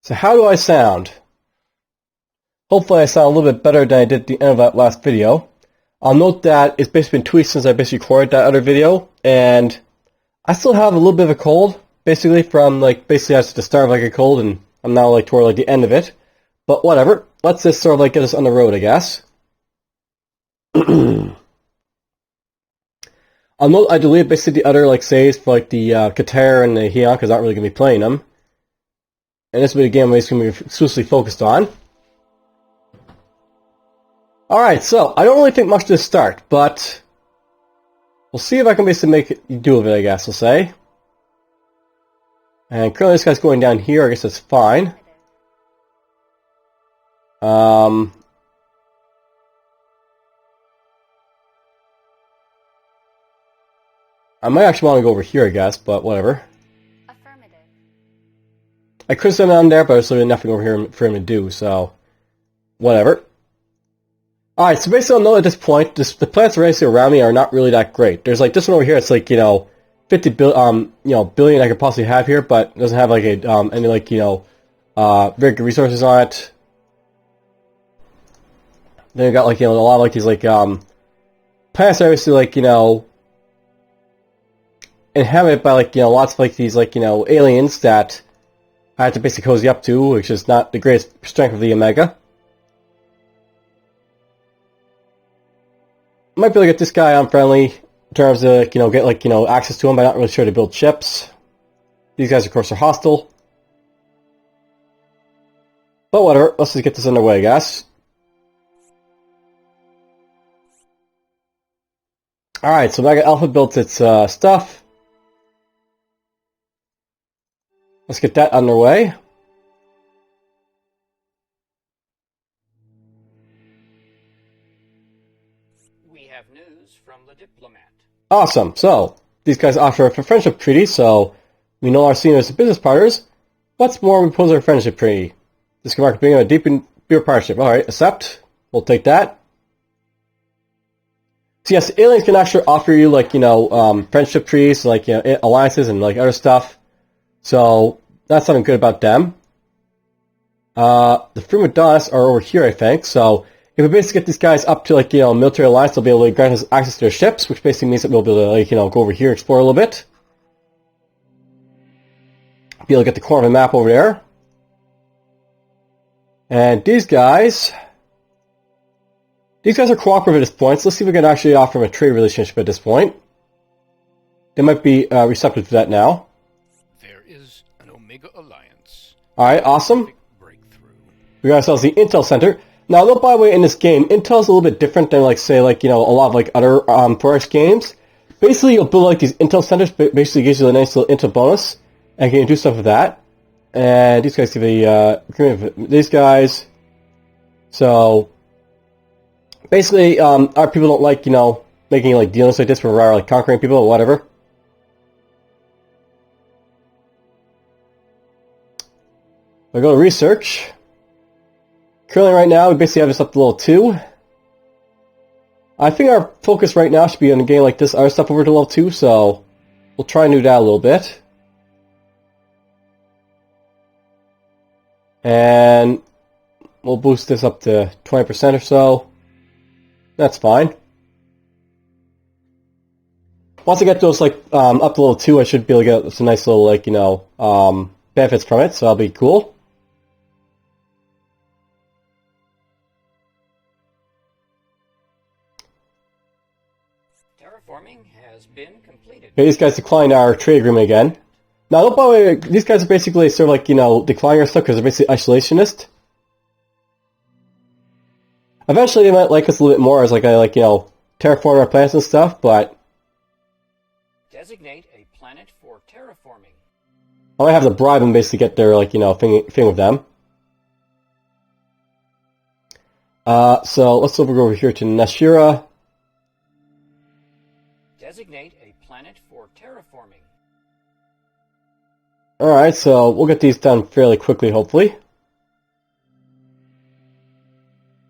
So how do I sound? Hopefully I sound a little bit better than I did at the end of that last video. I'll note that it's basically been 2 weeks since I basically recorded that other video, and I still have a little bit of a cold, basically from basically at the start of a cold, and I'm now toward the end of it. But whatever, let's just sort of get us on the road, I guess. I'll note I deleted basically the other saves for the Qatar and the Heyoun because I'm not really going to be playing them. And this will be a game I'm basically going to be exclusively focused on. Alright, so I don't really think much to start, but we'll see if I can basically make it do of it, I guess we'll say. And currently this guy's going down here, I guess that's fine. I might actually want to go over here, I guess, but whatever. Affirmative. I could send him there, but there's really nothing over here for him to do, so whatever. Alright, so basically I'll know at this point, the plants around me are not really that great. There's this one over here, it's 50 billion I could possibly have here, but it doesn't have any very good resources on it. Then you got a lot of these plants are obviously inhabited by lots of these aliens that I have to basically cozy up to, which is not the greatest strength of the Omega. Might be able to get this guy on friendly in terms of get access to him, but I'm not really sure to build ships. These guys of course are hostile. But whatever, let's just get this underway, I guess. Alright, so Mega Alpha built its stuff. Let's get that underway. We have news from the diplomat. Awesome. So, these guys offer a friendship treaty, so we know our seniors as business partners. What's more, we propose our friendship treaty. This can mark being a deeper partnership. Alright, accept. We'll take that. So yes, aliens can actually offer you friendship treaties, alliances and other stuff. So that's something good about them. The Prima Donnas are over here, I think. So if we basically get these guys up to military alliance, they'll be able to grant us access to their ships, which basically means that we'll be able to go over here and explore a little bit. Be able to get the corner of the map over there. And these guys are cooperative at this point, so let's see if we can actually offer them a trade relationship at this point. They might be receptive to that now. There is an Omega Alliance. Alright, awesome. Breakthrough. We got ourselves the Intel Center. Now, though, by the way, in this game, Intel's a little bit different than, a lot of, other Forest games. Basically, you'll build, these Intel Centers, basically gives you a nice little Intel bonus, and you can do stuff with that. And these guys give a agreement with these guys. So basically, our people don't making dealings like this where we're conquering people or whatever. I go to research. Currently, right now, we basically have this up to level 2. I think our focus right now should be on a game like this, other stuff over to level 2, so we'll try and do that a little bit. And we'll boost this up to 20% or so. That's fine. Once I get those up to level 2, I should be able to get some nice little benefits from it, so that'll be cool. Terraforming has been completed. Okay, these guys declined our trade agreement again. Now, by the way, these guys are basically sort of declining our stuff because they're basically isolationist. Eventually, they might like us a little bit more as terraform our planets and stuff, but designate a planet for terraforming. I might have to bribe them basically get their thing with them. So let's go over here to Nashira. Designate a planet for terraforming. Alright, so we'll get these done fairly quickly, hopefully.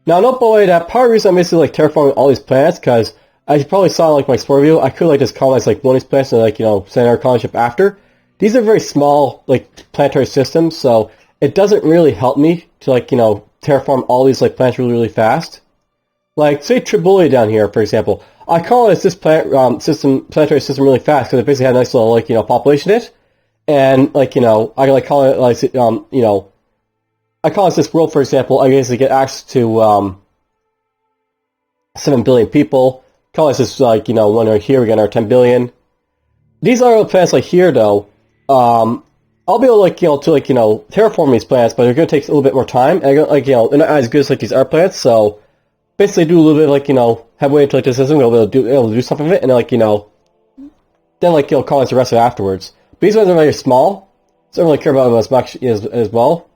Now, note, boy, that part of the reason I'm basically terraforming all these planets, because as you probably saw in my Explorer view, I could just colonize one of these planets and send our colony ship after. These are very small planetary systems, so it doesn't really help me to, like, you know, terraform all these, like, planets really, really fast. Like, say Tribulia down here, for example. I colonize this planetary system really fast because it basically had a nice little, like, you know, population in it. And, like, you know, I can, like, colonize, you know, I colonize this world, for example. I basically get access to 7 billion people. Colonize this, like, you know, one right here, we got another 10 billion. These other planets, like, here, though, I'll be able, like, you know, to, like, you know, terraform these planets, but they're going to take a little bit more time. And, like, you know, they're not as good as, like, these other planets, so basically do a little bit of, like, you know, headway into, like, the system, we'll be able to do something of it, and then, like, you know, then, like, you know, colonize the rest of it afterwards. But these ones are very small, so I don't really care about them as much as well.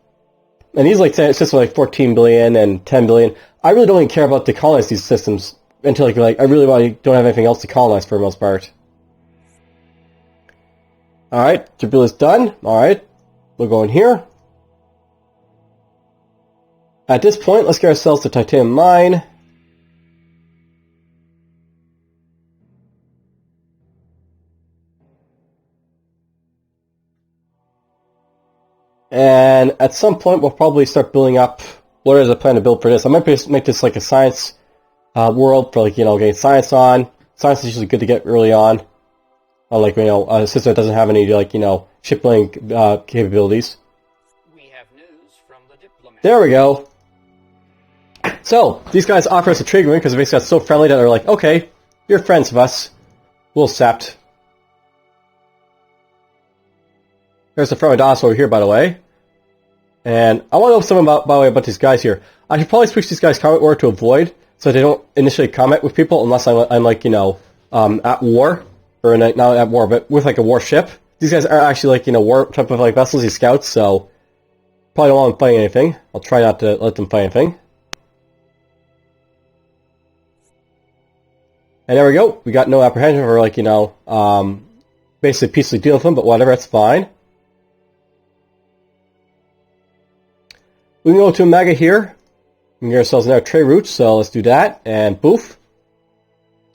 And these, like, systems are, like, 14 billion and 10 billion. I really don't even care about to colonize these systems until, like I really don't have anything else to colonize for the most part. Alright, Tribulia's done. Alright, we'll go in here. At this point, let's get ourselves to Titanium Mine. And at some point, we'll probably start building up what is the plan to build for this. I might make this like a science world for, like, you know, getting science on. Science is usually good to get early on. Like, you know, a system that doesn't have any, like, you know, shipbuilding capabilities. We have news from the diplomat. There we go. So, these guys offer us a trade agreement because they basically got so friendly that they're like, okay, you're friends of us. We'll accept. There's the friendly dinosaur over here, by the way. And I want to know something about these guys here. I should probably switch these guys' comment order to avoid, so they don't initially comment with people unless I'm like, you know, at war. Or not at war, but with, like, a warship. These guys are actually, like, you know, war type of, like, vessels, these scouts, so probably don't want them fighting anything. I'll try not to let them fight anything. And there we go. We got no apprehension for, like, you know, basically peacefully dealing with them, but whatever, that's fine. We can go to Omega here. We can get ourselves another trade route, so let's do that, and boof.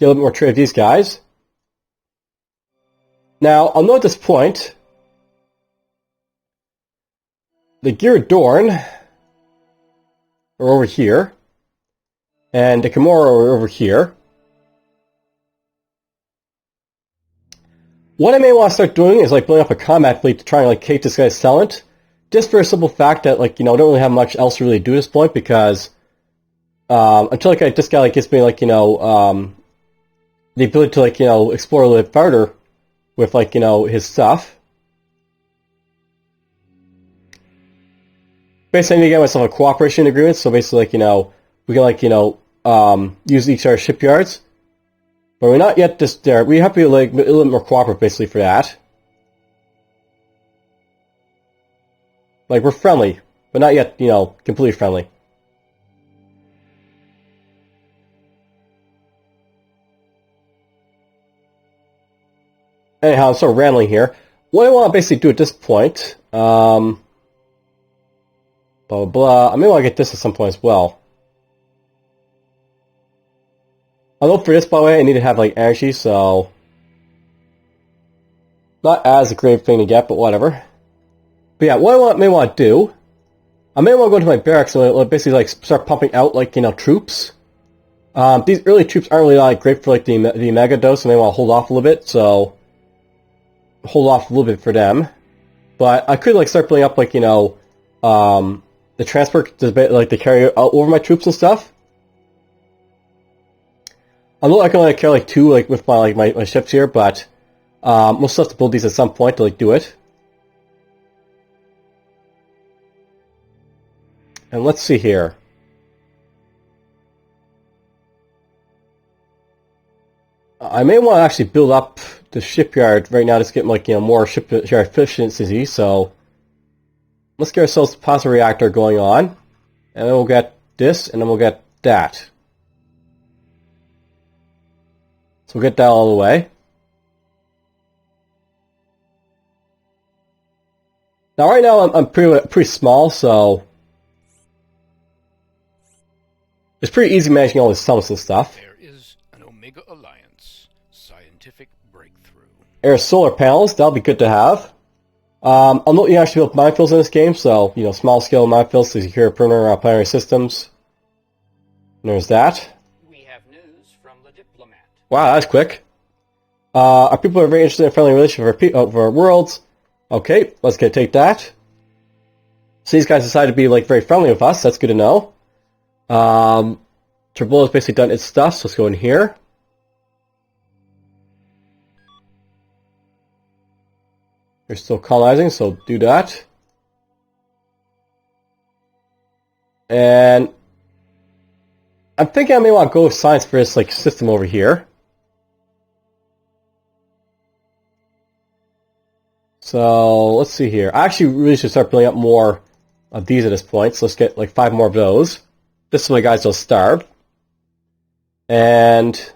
Get a little bit more trade of these guys. Now, I'll note at this point, the Gyrodorn are over here, and the Kimura are over here. What I may want to start doing is, like, building up a combat fleet to try and, like, take this guy's Celent, just for a simple fact that, like, you know, I don't really have much else to really do at this point, because until, like, this guy, like, gives me, like, you know, the ability to, like, you know, explore a little bit farther with, like, you know, his stuff. Basically, I need to get myself a cooperation agreement, so basically, like, you know, we can, like, you know, use each other's shipyards. But we're not yet just there. We have to be, like, a little bit more cooperative, basically, for that. Like, we're friendly, but not yet, you know, completely friendly. Anyhow, I'm sort of rambling here. What I want to basically do at this point, blah, blah, blah. I may want to get this at some point as well. I know for this, by the way, I need to have, like, energy, so not as a great thing to get, but whatever. But yeah, what I may want to do, I may want to go to my barracks and basically, like, start pumping out, like, you know, troops. These early troops aren't really, like, great for, like, the Mega Dose, and they want to hold off a little bit, so hold off a little bit for them. But I could, like, start building up, like, you know, the transport to, like, to carry out over my troops and stuff. I know I can only carry, like, 2, like, with my, like, my ships here, but we'll still have to build these at some point to, like, do it. And let's see here. I may want to actually build up the shipyard right now to get, like, you know, more shipyard efficiency, so let's get ourselves a plasma reactor going on, and then we'll get this, and then we'll get that. So we'll get that all the way. Now, right now, I'm pretty small, so it's pretty easy managing all the summits and stuff. There is an Omega Alliance scientific breakthrough. There's solar panels, that'll be good to have. I'll note you actually build minefields in this game, so, you know, small scale minefields to secure perimeter planetary systems. And there's that. We have news from the diplomat. Wow, that's quick. Our people are very interested in a friendly relationship of our worlds. Okay, let's take that. So these guys decided to be like very friendly with us. That's good to know. Tribula's basically done its stuff, so let's go in here. They're still colonizing, so do that. And I'm thinking I may want to go with science for this like system over here. So let's see here. I actually really should start building up more of these at this point. So let's get like 5 more of those. This is my guys will starve. And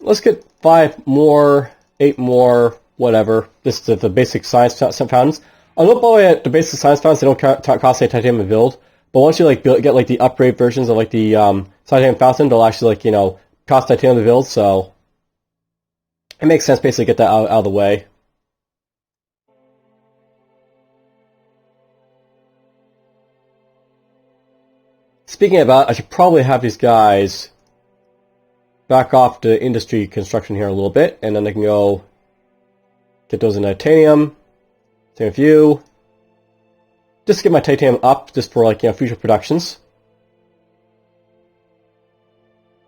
let's get 5 more, 8 more, whatever. This is the basic science fountains. I know, by the way, the basic science fountains, they don't cost any titanium to build. But once you like get like the upgrade versions of like the titanium fountain, they'll actually like, you know, cost titanium to build. So it makes sense basically to get that out of the way. Speaking of that, I should probably have these guys back off the industry construction here a little bit, and then they can go get those in titanium. Same with you. Just get my titanium up, just for like, you know, future productions.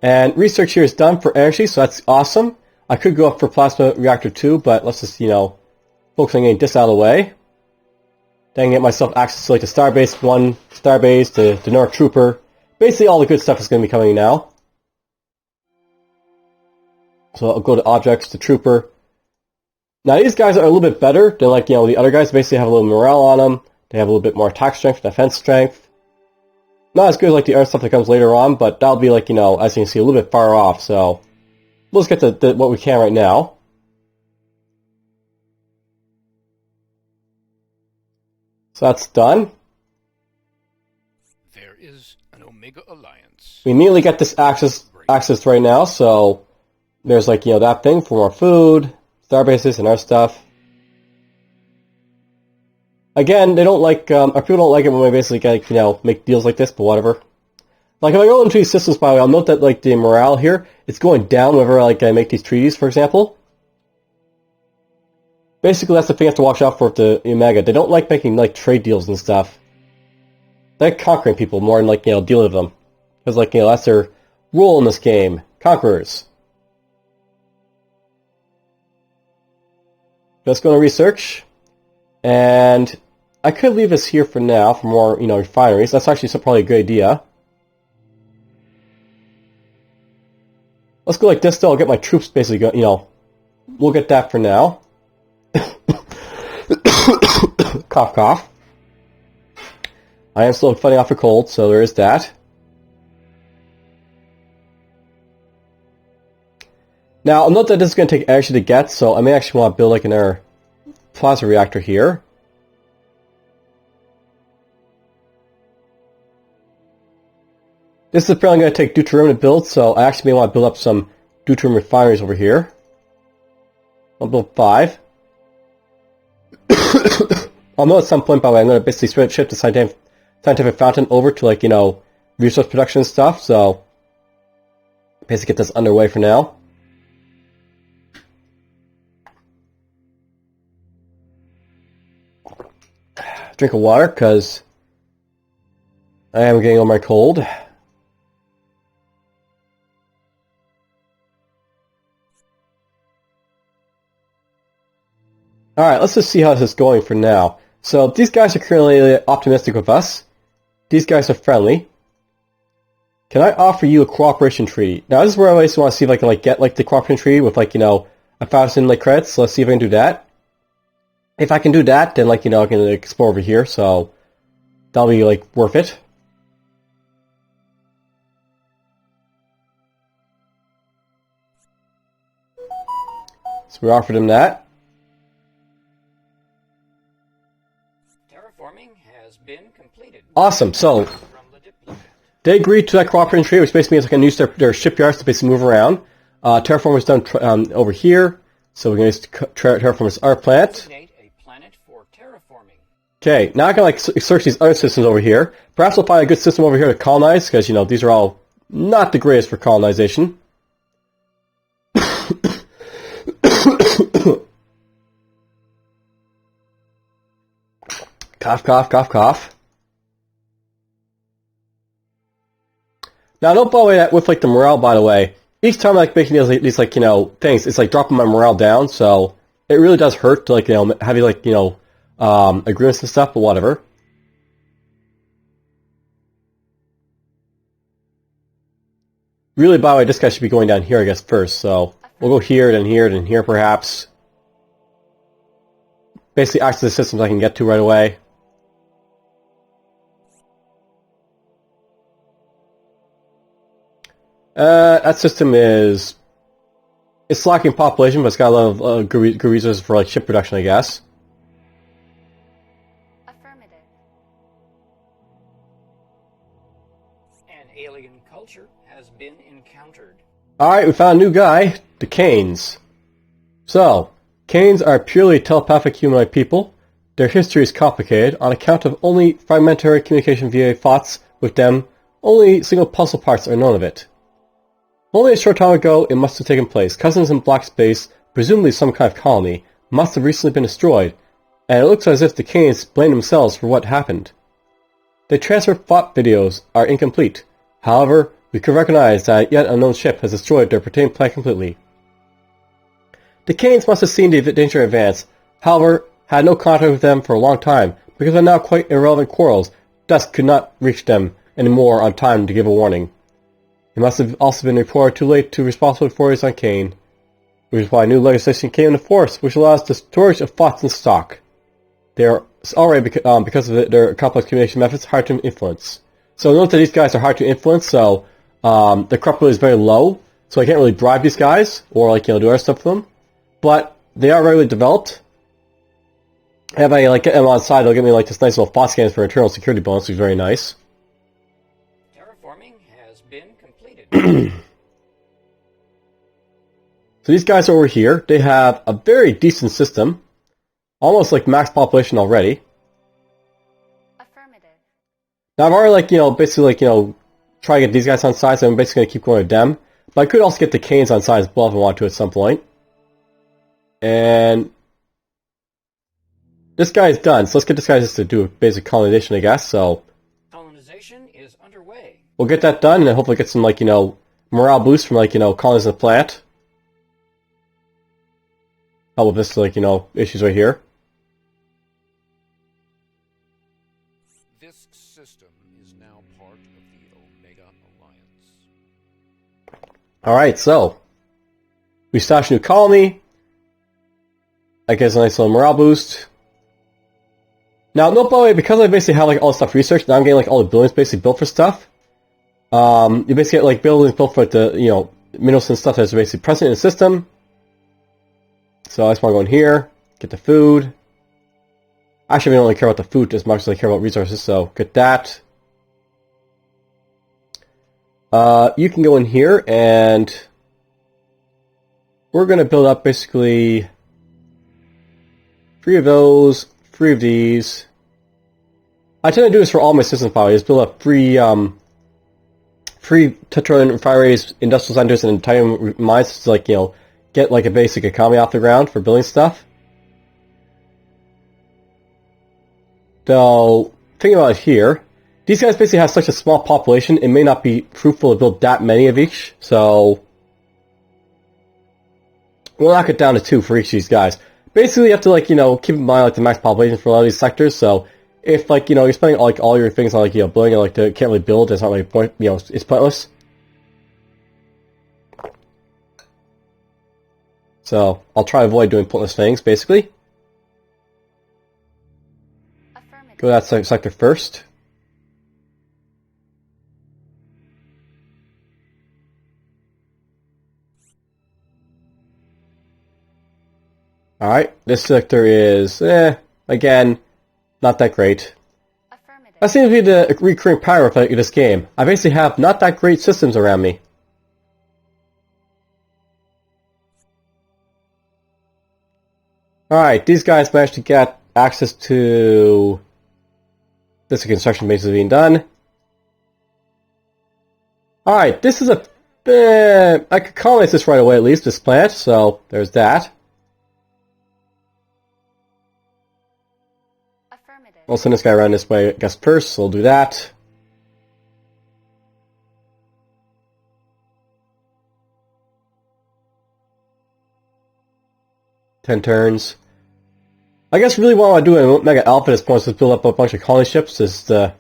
And research here is done for energy, so that's awesome. I could go up for plasma reactor 2, but let's just, you know, focus on getting this out of the way. Then get myself access to like the Starbase 1, Starbase, the North Trooper. Basically all the good stuff is going to be coming now. So I'll go to objects, the Trooper. Now these guys are a little bit better than like, you know, the other guys. Basically have a little morale on them. They have a little bit more attack strength, defense strength. Not as good as like the other stuff that comes later on, but that'll be like, you know, as you can see, a little bit far off. So let's get to what we can right now. So that's done. There is an Omega Alliance. We immediately get this access right now, so there's like, you know, that thing for more food, starbases, and our stuff. Again, they don't like, our people don't like it when we basically get, you know, make deals like this, but whatever. Like, if I go into these systems, by the way, I'll note that, like, the morale here, it's going down whenever, like, I make these treaties, for example. Basically, that's the thing you have to watch out for with the Omega. They don't like making, like, trade deals and stuff. They like conquering people more than, like, you know, dealing with them. Because, like, you know, that's their role in this game. Conquerors. Let's go to research. And I could leave this here for now for more, you know, refineries. That's actually probably a good idea. Let's go like this, though. I'll get my troops basically go, you know, we'll get that for now. Cough, cough. I am still fighting off a cold, so there is that. Now, I'll note that this is going to take energy to get, so I may actually want to build like another plasma reactor here. This is apparently going to take deuterium to build, so I actually may want to build up some deuterium refineries over here. I'll build 5. I'll know at some point, by the way, I'm going to basically shift the scientific fountain over to, like, you know, resource production and stuff, so basically get this underway for now. Drink of water, because I am getting on my cold. Alright, let's just see how this is going for now. So, these guys are currently optimistic with us. These guys are friendly. Can I offer you a cooperation treaty? Now, this is where I always want to see if I can, like, get, like, the cooperation treaty with, like, you know, 1,000, like, credits. So let's see if I can do that. If I can do that, then, like, you know, I can explore over here, so that'll be, like, worth it. So we offered him that. Terraforming has been completed. Awesome, so From the diplomat. they agreed to that cooperation treaty, which basically means I can use their shipyards to basically move around. Terraformers done over here, so we're going to terraform this our planet. Designate a planet for terraforming. Okay, now I can like search these other systems over here. Perhaps we'll find a good system over here to colonize, because you know these are all not the greatest for colonization. Cough, cough, cough, cough. Now, don't bother that with like the morale. By the way, each time like making these like things, it's like dropping my morale down. So it really does hurt to like have you like agreements and stuff, but whatever. Really, by the way, this guy should be going down here, I guess, first. So we'll go here, then here, then here, perhaps. Basically, access the systems I can get to right away. That system is... It's lacking population, but it's got a lot of good resources for like ship production, I guess. Affirmative. An alien culture has been encountered. Alright, we found a new guy, the Canes. So, Canes are purely telepathic humanoid people. Their history is complicated. On account of only fragmentary communication via thoughts with them, only single puzzle parts are known of it. Only a short time ago, it must have taken place. Cousins in black space, presumably some kind of colony, must have recently been destroyed, and it looks as if the Canes blame themselves for what happened. The transfer thought videos are incomplete. However, we could recognize that a yet unknown ship has destroyed their pertaining planet completely. The Canes must have seen the danger in advance, however, had no contact with them for a long time, because of now quite irrelevant quarrels, thus could not reach them anymore on time to give a warning. It must have also been reported too late to responsible authorities on Kane, which is why new legislation came into force, which allows the storage of thoughts in stock. They are already, because of their complex communication methods, hard to influence. So note that these guys are hard to influence, so the corruptibility is very low, so I can't really bribe these guys, or like, do other stuff with them. But they are regularly developed. And if I like get them on side, they'll give me like this nice little thought scans for internal security bonus, which is very nice. Terraforming has been completed. So these guys over here, they have a very decent system. Almost like max population already. Affirmative. Now I've already like, basically like, try to get these guys on side, so I'm basically going to keep going with them. But I could also get the Canes on side as well if I want to at some point. And this guy is done, so let's get this guy just to do a basic colonization, I guess, so Colonization is underway. we'll get that done, and then hopefully get some, like, morale boost from, like, colonizing the planet. Help with this, like, issues right here. This system is now part of the Omega Alliance. Alright, so we establish a new colony. That gets a nice little morale boost. Now, no, by the way, because I basically have like all the stuff researched, now I'm getting like all the buildings basically built for stuff. You basically get like buildings built for like, the minerals and stuff that's basically present in the system. So I just want to go in here, get the food. Actually, I don't really care about the food as much as I care about resources, so get that. You can go in here and we're going to build up basically 3 of those, 3 of these. I tend to do this for all my systems probably, is build up 3 petroleum refineries, industrial centers, and titanium mines to like, get like a basic economy off the ground for building stuff. So, thinking about it here, these guys basically have such a small population, it may not be fruitful to build that many of each, so we'll knock it down to 2 for each of these guys. Basically, you have to, like, keep in mind, like, the max population for a lot of these sectors, so if, like, you're spending, like, all your things on, like, building and, like, can't really build, it's not really point, it's pointless. So, I'll try to avoid doing pointless things, basically. Affirmative. Go to that sector first. Alright, this sector is, again, not that great. Affirmative. That seems to be the recurring pattern of this game. I basically have not that great systems around me. Alright, these guys managed to get access to this construction base is being done. Alright, this is a I could colonize this right away at least, this plant, so there's that. Affirmative. We'll send this guy around this way, I guess, first, so we'll do that. Ten turns. I guess really what I want to do in Omega Alpha at this point is just build up a bunch of colony ships, just to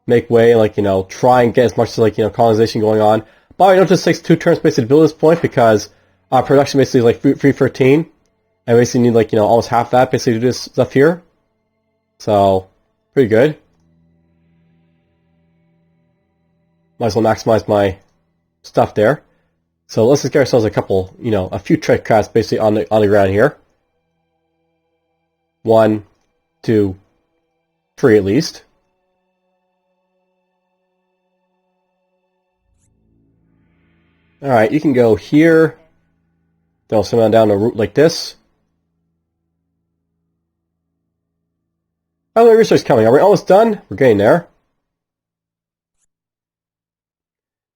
make way, like, you know, try and get as much, like, you know, colonization going on. But it just takes 2 turns basically to build this point because production basically is like 313. I basically need, like, you know, almost half that basically to do this stuff here. So, pretty good. Might as well maximize my stuff there. So let's just get ourselves a couple, you know, a few trade crafts basically on the ground here. 1, 2, 3 at least. Alright, you can go here. Then I'll send on down a route like this. Oh, the research coming. Are we almost done? We're getting there.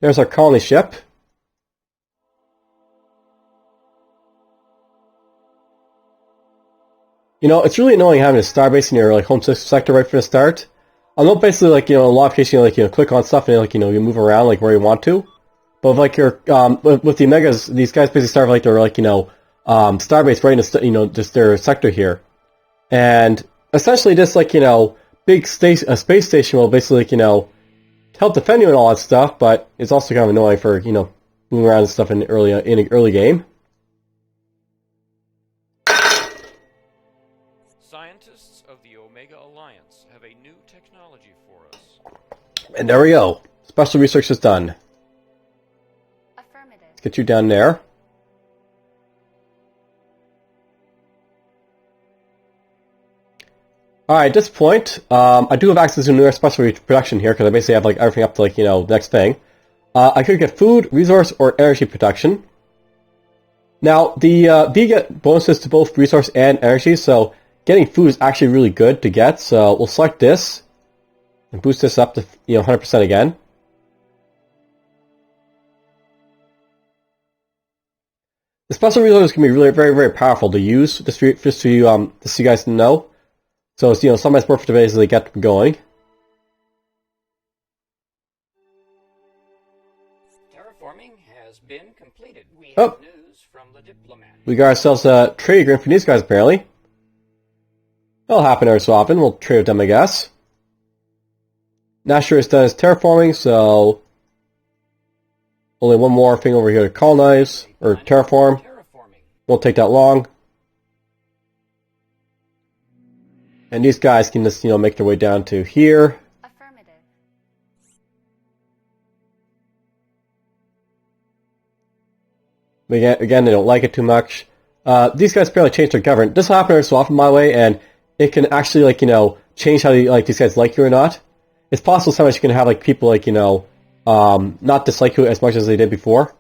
There's our colony ship. You know, it's really annoying having a starbase in your like home sector right from the start. Although basically, like, you know, a lot of cases, you know, like, you know, click on stuff and like, you know, you move around like where you want to. But with, like, your with the Omegas, these guys basically start like their, like, you know, starbase right in the you know, just their sector here, and essentially this, like, you know, big space station will basically, like, you know, help defend you and all that stuff. But it's also kind of annoying for, you know, moving around and stuff in an early game. Scientists of the Omega Alliance have a new technology for us. And there we go. Special research is done. Affirmative. Let's get you down there. Alright, at this point, I do have access to new special production here, because I basically have, like, everything up to, like, you know, the next thing. I could get food, resource, or energy production. Now, the V get bonuses to both resource and energy, so getting food is actually really good to get, so we'll select this, and boost this up to, you know, 100% again. The special resources can be really very, very powerful to use, just so you guys know. So it's, you know, sometimes worth it to basically get them going. Terraforming has been completed. We Oh. have news from the diplomat. We got ourselves a trade agreement for these guys, apparently. That'll happen every so often. We'll trade with them, I guess. Not sure it's done as terraforming, so only one more thing over here to colonize, or terraform. Terraforming. Won't take that long. And these guys can just, you know, make their way down to here. Affirmative. But again, they don't like it too much. These guys apparently changed their government. This will happen every so often, by the way, and it can actually, like, you know, change how you, like, these guys like you or not. It's possible sometimes you can have, like, people, like, you know, not dislike you as much as they did before,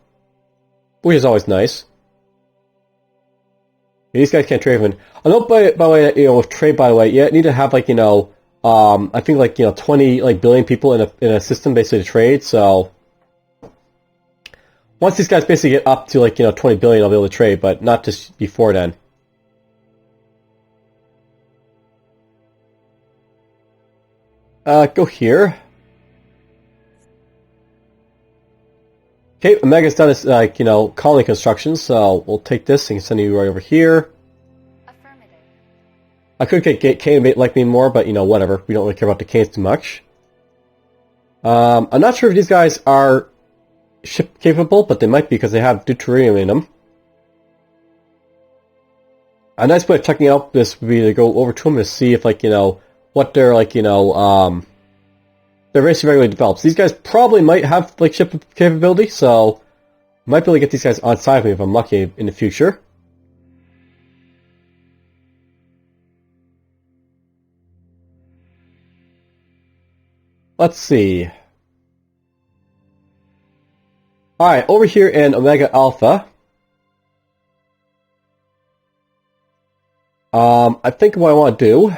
which is always nice. Yeah, these guys can't trade with them. I know, by the way, you know, with trade, by the way, you need to have, like, you know, I think, like, you know, 20 like billion people in a system basically to trade. So once these guys basically get up to, like, you know, 20 billion, I'll be able to trade, but not just before then. Go here. Okay, Omega's done its, like, you know, colony construction, so we'll take this and send you right over here. Affirmative. I could get Kane to like me more, but, you know, whatever. We don't really care about the Canes too much. I'm not sure if these guys are ship capable, but they might be because they have deuterium in them. A nice way of checking out this would be to go over to them to see if, like, you know, what they're, like, you know, they're basically regularly developed. So these guys probably might have, like, ship capability, so might be able to get these guys on side of me if I'm lucky in the future. Let's see. Alright, over here in Omega Alpha, I think what I want to do...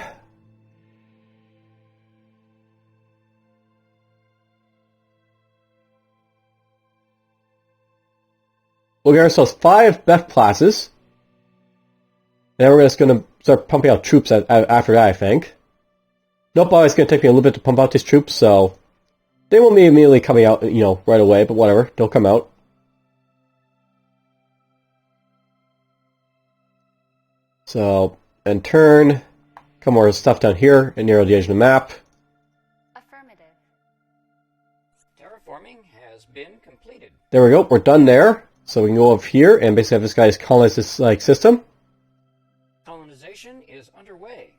We'll get ourselves 5 Beth classes. And then we're just going to start pumping out troops after that, I think. Nope, it's going to take me a little bit to pump out these troops, so... They won't be immediately coming out, right away, but whatever. They'll come out. So, and turn. Come more stuff down here and narrow the edge of the map. Affirmative. Terraforming has been completed. There we go. We're done there. So we can go over here and basically have this guy colonize this system. Colonization is underway.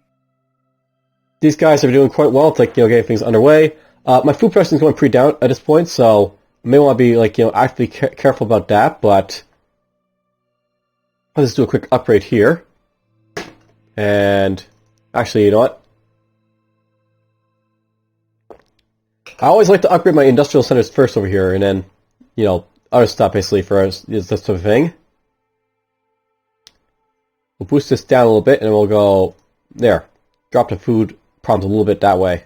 These guys are doing quite well. It's getting things underway. My food production is going pretty down at this point, so I may want to be actively careful about that. But let's do a quick upgrade here. And actually, you know what? I always like to upgrade my industrial centers first over here, and then other stuff basically for us is this sort of thing. We'll boost this down a little bit, and we'll go there. Drop the food problems a little bit that way.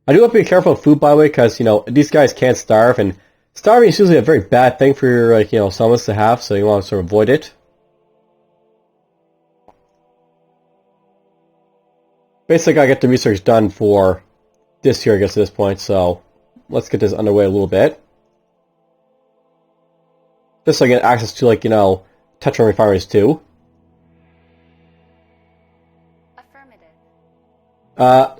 I do have to be careful of food, by the way, because these guys can't starve, and starving is usually a very bad thing for your summons to have, so you want to sort of avoid it. Basically, I get the research done for this here, I guess, at this point, so let's get this underway a little bit. Just so I get access to, Tetra refineries too. Affirmative.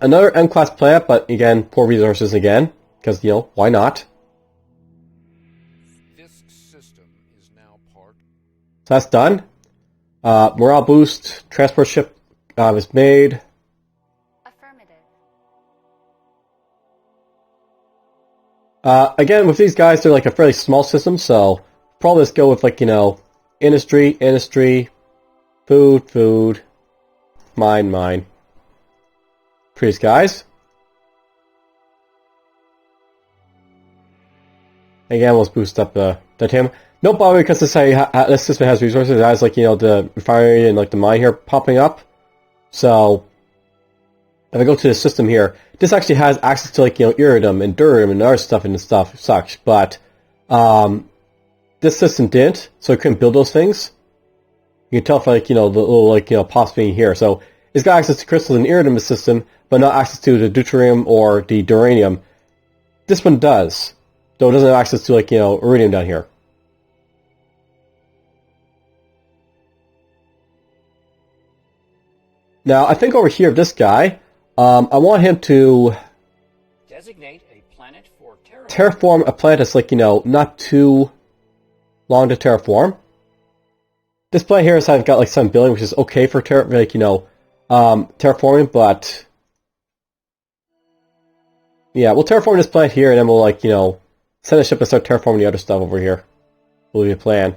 Another M-class plant, but again, poor resources again, because, why not? This system is now part. So that's done. Morale boost, transport ship is made. Affirmative. Again, with these guys, they're a fairly small system, so probably let's go with industry, food, mine. Previous guys. Again, let's boost up the TAM. No bother because this system has resources. It has the refinery and the mine here popping up. So if I go to the system here, this actually has access to iridium and durium and other stuff and such. But this system didn't, so it couldn't build those things. You can tell from the little pops being here. So it's got access to crystals and iridium in the system, but not access to the deuterium or the duranium. This one does, though it doesn't have access to iridium down here. Now I think over here, this guy, I want him to Designate a planet for terraform a planet that's not too long to terraform. This planet here has got 7 billion, which is okay for terraforming, but yeah, we'll terraform this planet here, and then we'll send a ship and start terraforming the other stuff over here. Will be a plan.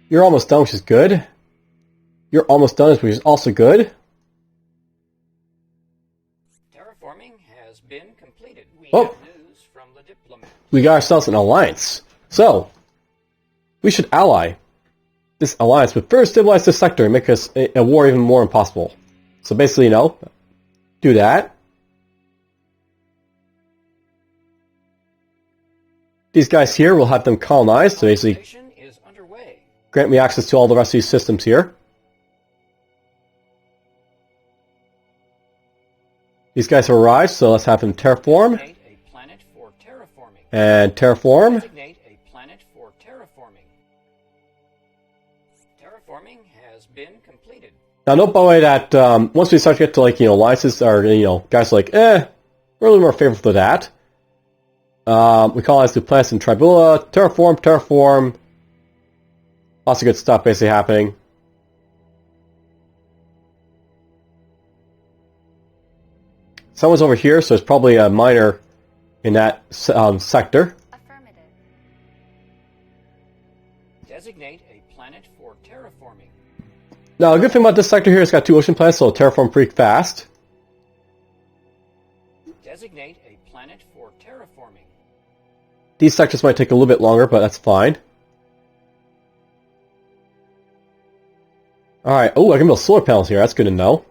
You're almost done, which is good. You're almost done, which is also good. Terraforming has been completed. We Oh. have news from the diplomat. We got ourselves an alliance. So, we should ally this alliance would further stabilize this sector and make us a war even more impossible. So basically, do that. These guys here, we'll have them colonized, so basically Colonization is underway. grant me access to all the rest of these systems here. These guys have arrived, so let's have them terraform. Designate a planet for terraforming. And terraform. Designate a planet for terraforming. Terraforming has been completed. Now note by the way that once we start to get to alliances or guys are we're a little more favorable for that. We colonize the planets in Tribula, terraform. Lots of good stuff basically happening. Someone's over here, so it's probably a miner in that sector. Affirmative. Designate a planet for terraforming. Now, a good thing about this sector here is it's got 2 ocean planets, so it'll terraform pretty fast. Designate a planet for terraforming. These sectors might take a little bit longer, but that's fine. Alright, oh, I can build solar panels here, that's good to know.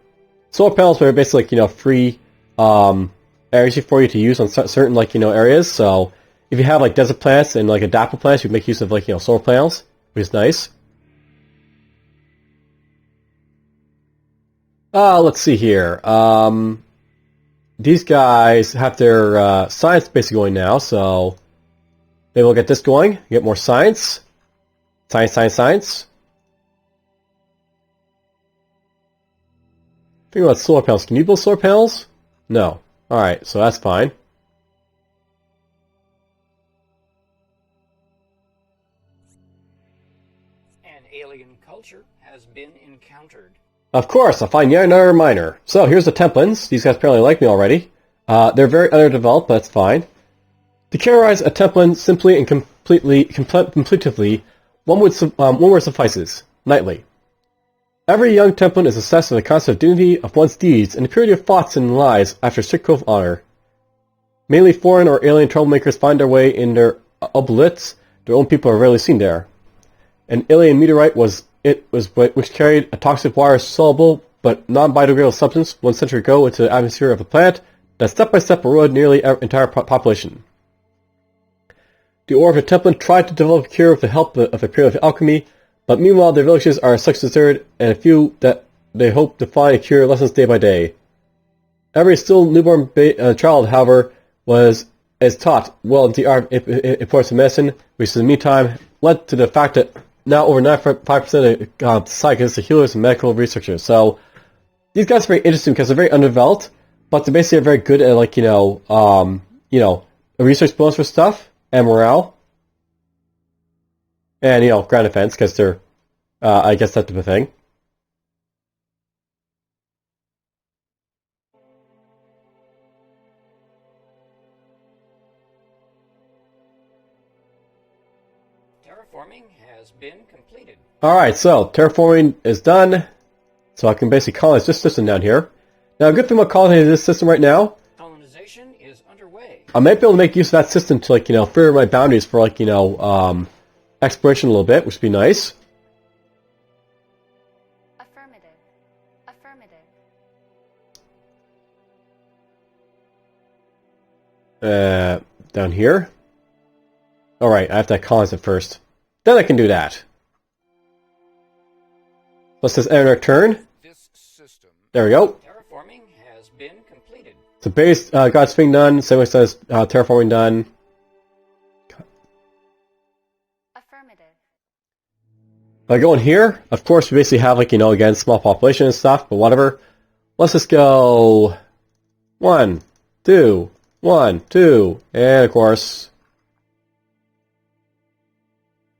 Solar panels are basically, like, free areas for you to use on certain, like, areas, so if you have, like, desert plants and, like, adaptive plants, you can make use of, like, solar panels, which is nice. Let's see here. These guys have their science basically going now, so maybe we'll get this going, get more science. Science, science, science. Think about solar panels. Can you build solar panels? No. Alright, so that's fine. An alien culture has been encountered. Of course, I'll find yet another miner. So here's the Templins. These guys apparently like me already. They're very underdeveloped, but that's fine. To characterize a Templin simply and completively, one word suffices. Knightly. Every young Templin is assessed with the concept of dignity of one's deeds and the purity of thoughts and lives after a strict code of honor. Mainly foreign or alien troublemakers find their way in their oubliettes. Their own people are rarely seen there. An alien meteorite which carried a toxic water-soluble but non-biodegradable substance 1 century ago into the atmosphere of a planet that step-by-step ruined nearly entire population. The Order of the Templin tried to develop a cure with the help of a period of alchemy, but meanwhile their villages are such deserted, and a few that they hope to find a cure lessens day by day. Every still newborn child, however, is taught well into the art of importance of medicine, which in the meantime led to the fact that now over 95% of society consists of healers and medical researchers. So these guys are very interesting because they're very underdeveloped, but they basically are very good at, like, a research bonus for stuff and morale. And, ground defense, because they're, I guess, that type of thing. Terraforming has been completed. Alright, so, terraforming is done. So I can basically colonize this system down here. Now, a good thing about colonizing this system right now, Colonization is underway. I might be able to make use of that system to, like, figure my boundaries for, like, exploration a little bit, which would be nice. Affirmative. Affirmative. Down here. Alright, I have to colonize it first. Then I can do that. Let's just end our turn. This system There we go. Terraforming has been completed. So base God's thing done. Same way says terraforming done. Affirmative. If I go in here, of course we basically have, like, again, small population and stuff, but whatever. Let's just go 1, 2, 1, 2, and of course.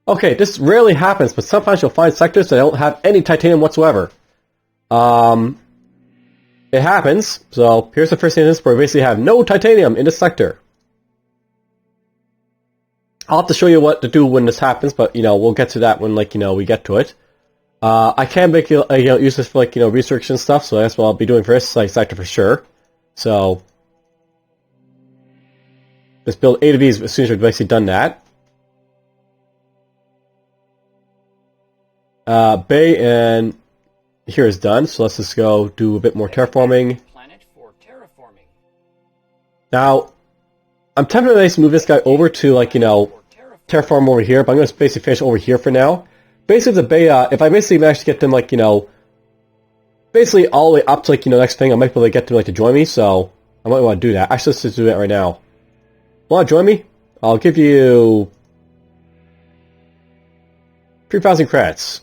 Okay, this rarely happens, but sometimes you'll find sectors that don't have any titanium whatsoever. It happens, so here's the first instance where we basically have no titanium in this sector. I'll have to show you what to do when this happens, but, we'll get to that when, like, we get to it. I can make, use this for, like, research and stuff, so that's what I'll be doing for this sector for sure. So, let's build 8 of these as soon as we've basically done that. Bay and here is done, so let's just go do a bit more terraforming. Planet for terraforming. Now, I'm tempted to move this guy over to, like, terraform over here, but I'm going to basically finish over here for now. Basically, the Bay, if I basically manage to get them, like, basically all the way up to, like, next thing, I might be able to get them, like, to join me, so I might want to do that. Actually, let's just do that right now. Want to join me? I'll give you 3,000 credits.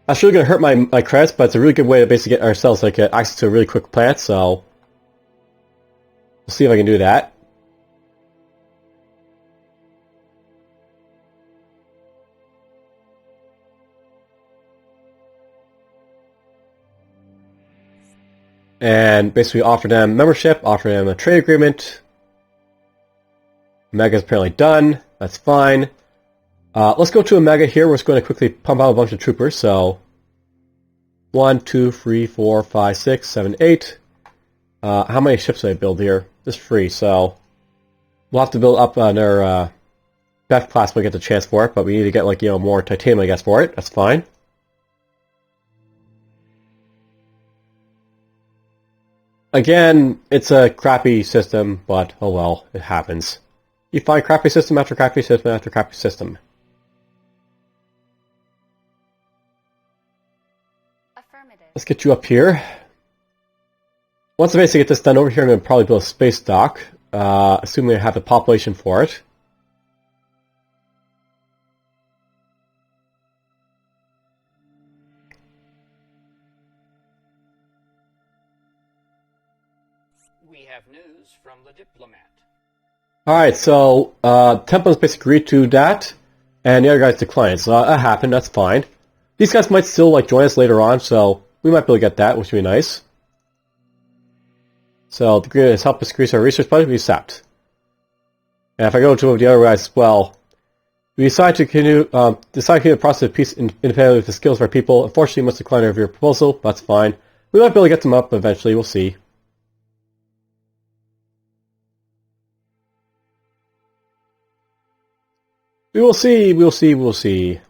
That's really going to hurt my credits, but it's a really good way to basically get ourselves, like, access to a really quick plant, so we'll see if I can do that. And basically offer them membership, offer them a trade agreement. Mega's apparently done. That's fine. Let's go to a mega here. We're just going to quickly pump out a bunch of troopers. So 1, 2, 3, 4, 5, 6, 7, 8. How many ships did I build here? Just 3. So We'll have to build up on our Beth class when we get the chance for it, but we need to get, like, more titanium, I guess, for it. That's fine. Again, it's a crappy system, but oh well, it happens. You find crappy system after crappy system after crappy system. Affirmative. Let's get you up here. Once I basically get this done over here, I'm going to probably build a space dock, assuming I have the population for it. We have news from the diplomat. Alright, so Temple's basically agreed to that, and the other guys declined, so that happened, that's fine. These guys might still like join us later on, so we might be able to get that, which would be nice. So the agreement has helped us increase our research budget, we accept. And if I go to the other guys as well, we decide to continue the process of peace independently with the skills of our people. Unfortunately, we must decline your proposal, that's fine. We might be able to get them up eventually, we'll see. We will see, we'll see, we'll see.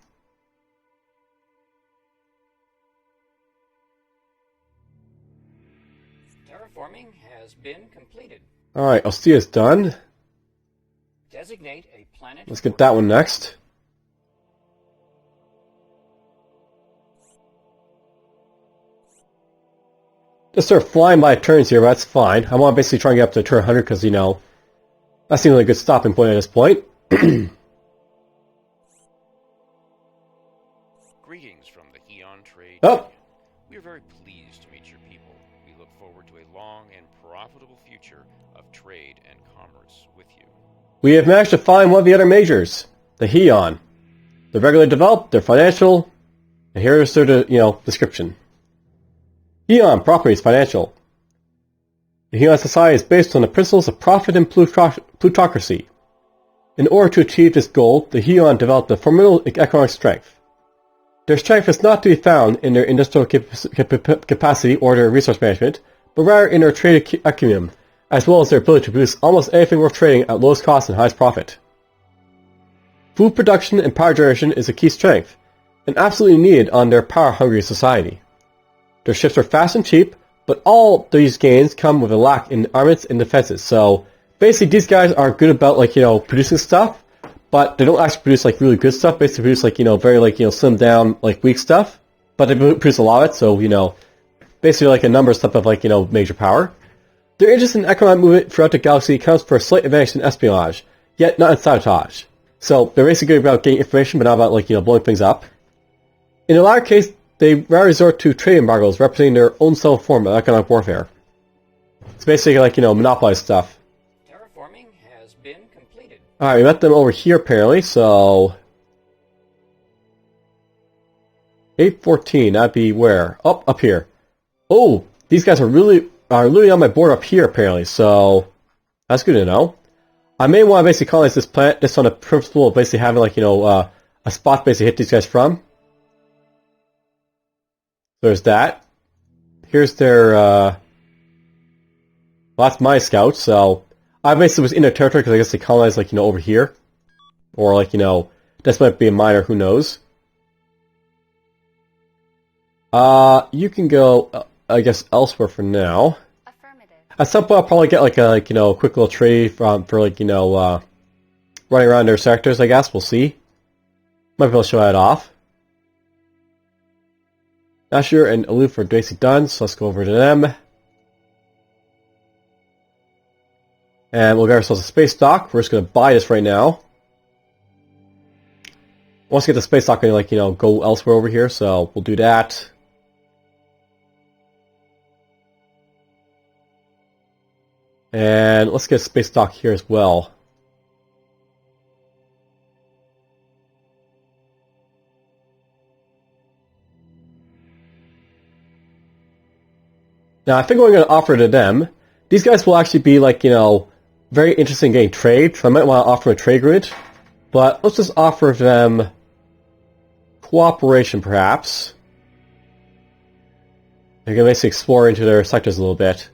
Terraforming has been completed. Alright, Ostia is done. Designate a planet. Let's get that one next. Just start flying by turns here, but that's fine. I want to basically try and get up to turn 100 because, that seems like a good stopping point at this point. Greetings from the Heyoun Trade Oh. Union. We are very pleased to meet your people. We look forward to a long and profitable future of trade and commerce with you. We have managed to find one of the other majors, the Heyoun. They're regularly developed, they're financial, and here's their, description. Heyoun properties financial. The Heyoun society is based on the principles of profit and plutocracy. In order to achieve this goal, the Heyoun developed a formidable economic strength. Their strength is not to be found in their industrial capacity or their resource management, but rather in their trade acumen, as well as their ability to produce almost anything worth trading at lowest cost and highest profit. Food production and power generation is a key strength, and absolutely needed on their power-hungry society. Their ships are fast and cheap, but all these gains come with a lack in armaments and defenses, so basically these guys are good about, producing stuff, but they don't actually produce, really good stuff. Basically produce, very, slimmed down, weak stuff. But they produce a lot of it, so, basically, a number of stuff of, major power. Their interest in economic movement throughout the galaxy accounts for a slight advantage in espionage, yet not in sabotage. So, they're basically good about getting information, but not about, blowing things up. In the latter case, they rather resort to trade embargoes, representing their own self-form of economic warfare. It's basically, monopolize stuff. Terraforming has been completed. Alright, we met them over here apparently, so 814, that'd be where? Oh, up here. Oh, these guys are really on my board up here apparently, so that's good to know. I may want to basically colonize this planet just on the principle of basically having a spot to basically hit these guys from. There's that. Here's their well, that's my scouts, so I basically was in their territory because I guess they colonized, over here. Or, this might be a minor, who knows. You can go, I guess, elsewhere for now. Affirmative. At some point I'll probably get, a quick little trade for, running around their sectors, I guess. We'll see. Might be able to show that off. Nashir and Aloof are basically done, so let's go over to them. And we'll get ourselves a space dock. We're just going to buy this right now. Once we get the space dock, I'm going to, go elsewhere over here, so we'll do that. And let's get a space dock here as well. Now, I think what I'm going to offer to them, these guys will actually be, very interested in getting trade, so I might want to offer a trade agreement. But let's just offer them cooperation, perhaps. They can basically explore into their sectors a little bit.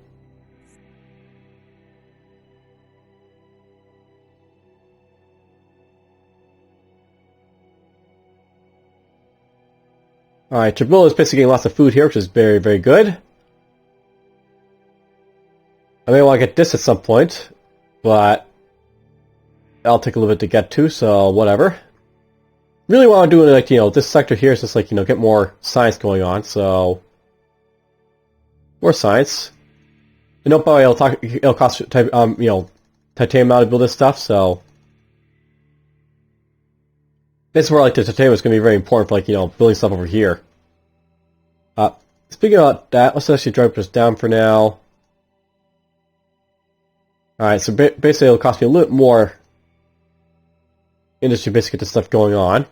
Alright, Jabril is basically getting lots of food here, which is very, very good. I may want to get this at some point, but that'll take a little bit to get to, so whatever. Really want to do it like, this sector here is just like, get more science going on, so... More science. And no, probably it'll cost, titanium out to build this stuff, so... This is where, like, the titanium is going to be very important for, like, building stuff over here. Speaking about that, let's actually drop this down for now. Alright, so basically it'll cost me a little bit more industry basically get this stuff going on.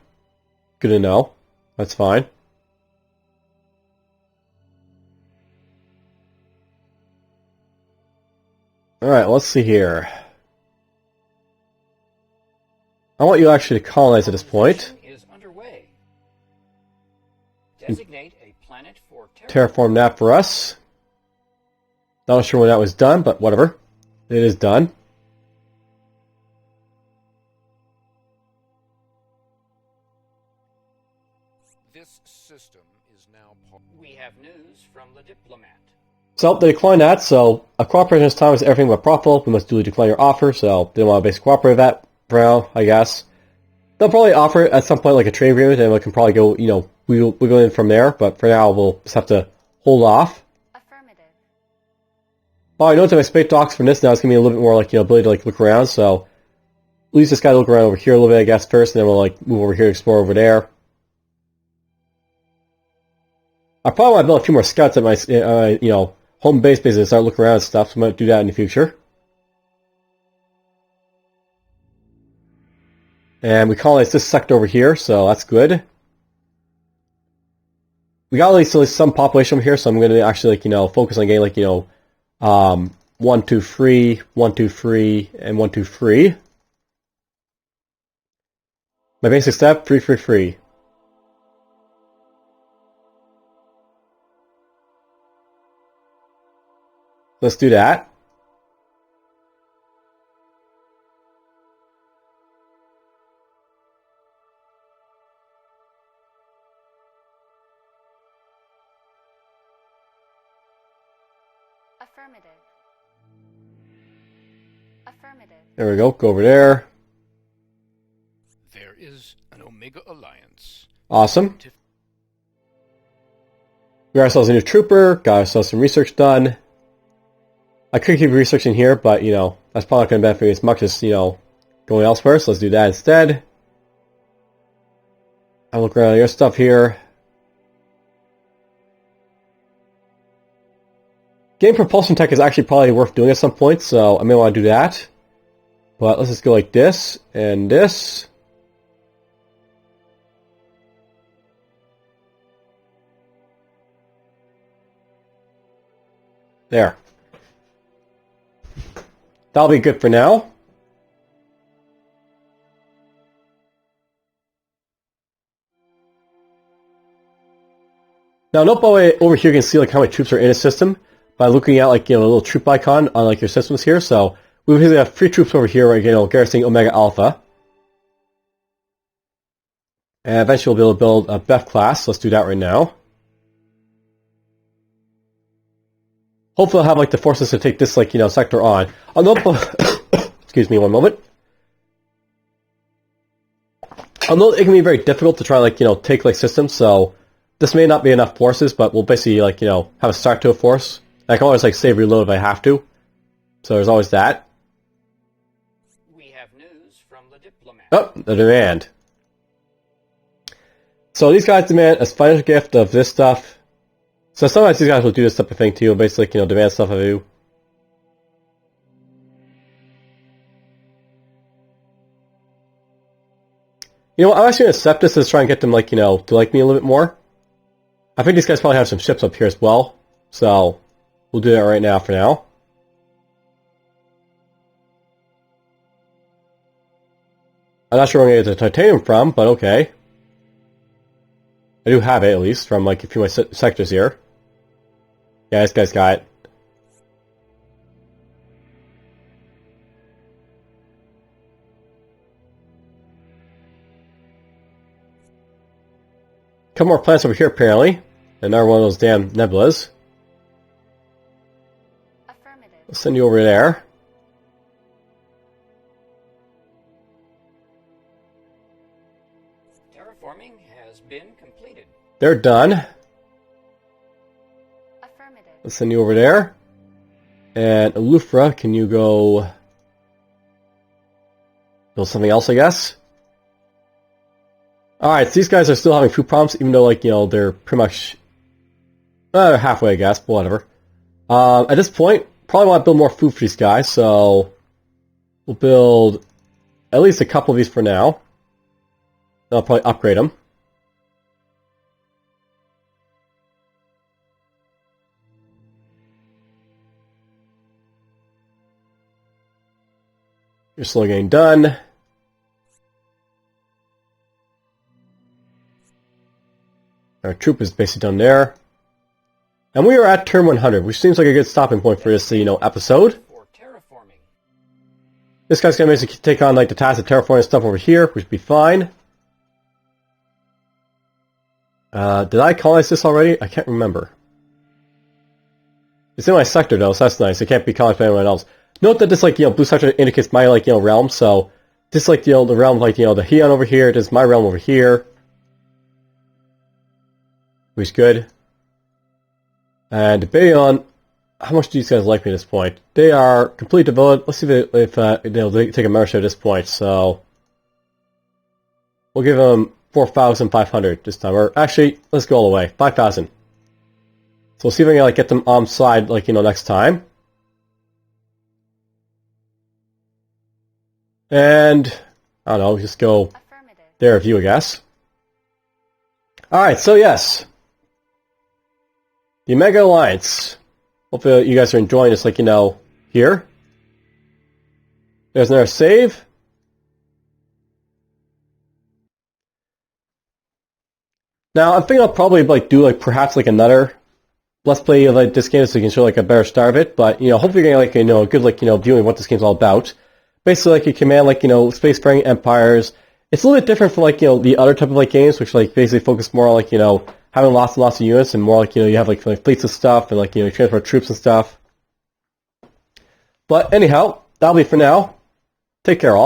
Good to know. That's fine. Alright, let's see here. I want you actually to colonize at this point. Is underway. Designate a planet for Terraform that for us. Not sure when that was done, but whatever. It is done. This system is now We have news from the diplomat. So they declined that, so a cooperation this time is everything but profitable. We must duly decline your offer, so they don't want to basically cooperate with that for now, I guess. They'll probably offer it at some point like a trade agreement, and we can probably go, we'll go in from there, but for now we'll just have to hold off. Affirmative. Well, I noticed that my space docks from this now is going to be a little bit more like, ability to like look around, so at least just got to look around over here a little bit, I guess, first, and then we'll like move over here and explore over there. I probably want to build a few more scouts at my, home base basically and start looking around and stuff, so I might do that in the future. And we colonize this sector over here, so that's good. We got at least some population over here, so I'm going to actually, focus on getting, 1, 2, 3, 1, 2, 3, and 1, 2, 3. My basic step, 3, 3, 3. Let's do that. Affirmative. Affirmative. There we go. Go over there. There is an Omega Alliance. Awesome. We got ourselves a new trooper. Got ourselves some research done. I could keep researching here, but, that's probably not going to benefit me as much as, going elsewhere. So let's do that instead. I'll look around your stuff here. Game propulsion tech is actually probably worth doing at some point, so I may want to do that. But let's just go like this, and this. There. That'll be good for now. Now, note by the way, over here you can see how many troops are in a system by looking at a little troop icon on your systems here. So we basically have 3 troops over here, garrisoning Omega Alpha. And eventually we'll be able to build a Beth class. Let's do that right now. Hopefully I'll have the forces to take this sector on. I'll note excuse me one moment. I'll note it can be very difficult to try take systems, so this may not be enough forces, but we'll basically have a start to a force. I can always save reload if I have to. So there's always that. We have news from the diplomat. Oh, the demand. So these guys demand a financial gift of this stuff. So sometimes these guys will do this type of thing too, basically, demand stuff of you. I'm actually going to accept this to try and get them, to like me a little bit more. I think these guys probably have some ships up here as well. So, we'll do that right now for now. I'm not sure where I'm going to get the titanium from, but okay. I do have it, at least, from, a few of my sectors here. Yeah, this guy's got it. couple more planets over here, apparently. Another one of those damn nebulas. Affirmative. I'll send you over there. Terraforming has been completed. They're done. Affirmative. I'll send you over there. And Alufra, can you go build something else, I guess? Alright, so these guys are still having food problems, even though, like, you know, they're pretty much halfway, I guess, but whatever. At this point, probably want to build more food for these guys, so we'll build at least a couple of these for now. Then I'll probably upgrade them. You're slowly getting done. Our troop is basically done there. And we are at turn 100, which seems like a good stopping point for this, you know, episode. For terraforming. This guy's gonna basically take on, like, the task of terraforming stuff over here, which would be fine. Did I colonize this already? I can't remember. It's in my sector, though, so that's nice. It can't be colonized by anyone else. Note that this, like, you know, blue sector indicates my, like, you know, realm, so this, like, you know, the realm, like, you know, the Heyoun over here, this is my realm over here. Which is good. And debating on how much do these guys like me at this point? They are completely devoted. Let's see if they take a membership at this point. So we'll give them 4,500 this time. Or actually, let's go all the way, 5,000. So we'll see if I can, like, get them on side, like, you know, next time. And I don't know, just go their view, I guess. All right, so yes. The Omega Alliance. Hopefully you guys are enjoying this, like, you know, here. There's another save. Now, I'm thinking I'll probably, like, do, like, perhaps, like, another Let's Play of, like, this game so you can show, like, a better start of it. But, you know, hopefully you're getting, like, you know, a good, like, you know, viewing of what this game's all about. Basically, like, you command, like, you know, spacefaring empires. It's a little bit different from, like, you know, the other type of, like, games, which, like, basically focus more on, like, you know, having lots and lots of units, and more like, you know, you have like fleets of stuff, and like, you know, you transport troops and stuff. But anyhow, that'll be for now. Take care all.